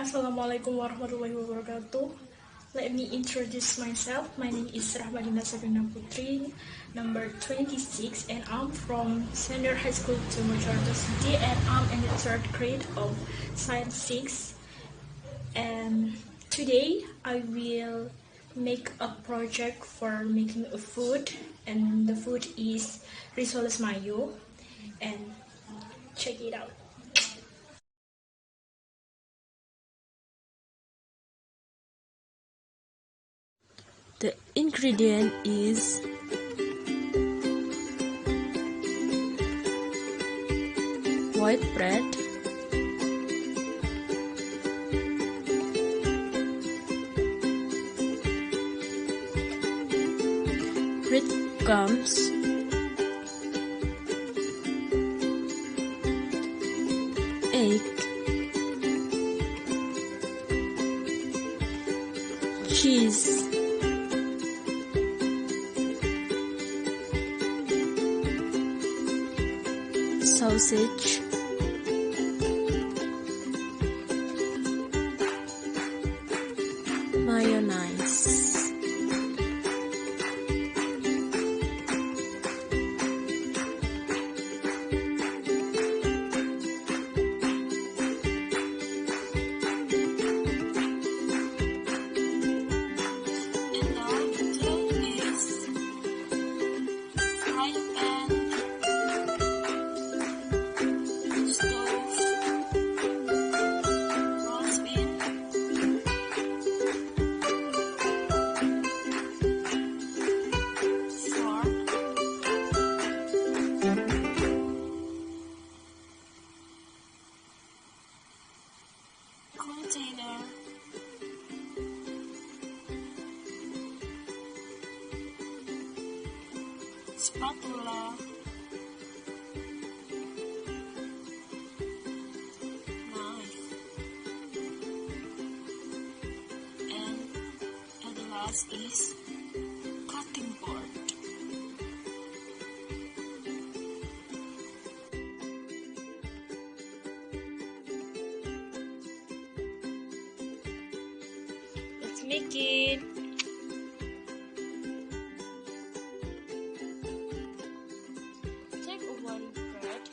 Assalamualaikum warahmatullahi wabarakatuh. Let me introduce myself. My name is RAHMADINA PUTRI, number 26, and I'm from Senior High School to University, and I'm in the 3rd grade of Science 6. And today I will make a project for making a food, and the food is Risoles Mayo, and check it out. The ingredient is white bread, breadcrumbs, egg, cheese, sausage, mayonnaise, container, spatula, knife, and at the last is cutting board. Let's make it. Take a white bread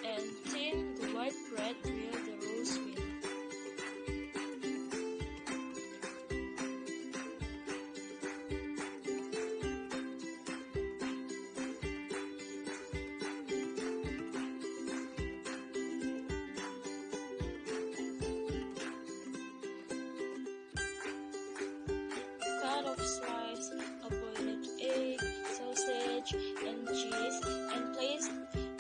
and thin the white bread with the rose wheel. Cut off slice a boiled egg, sausage, and cheese, and place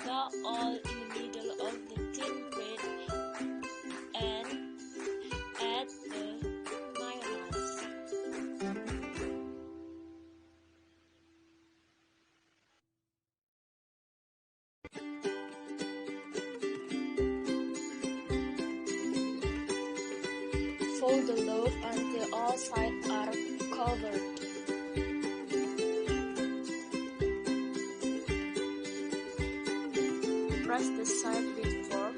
that all in the middle of the thin bread and add the mayonnaise. Fold the loaf until all sides are covered. Press the side with fork.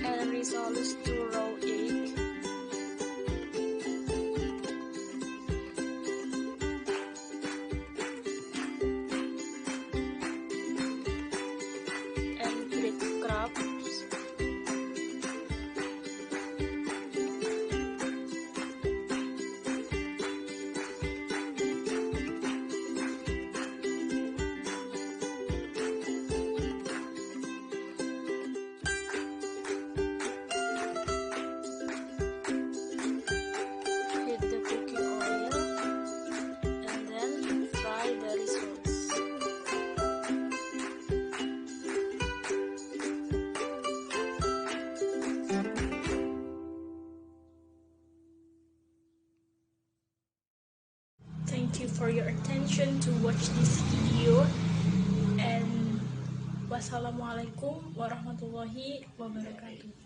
Add Risoles to raw egg. And breadcrumbs. Heat the cooking oil and then fry the risoles. Thank you for your attention to watch this video, and wassalamualaikum warahmatullahi wabarakatuh.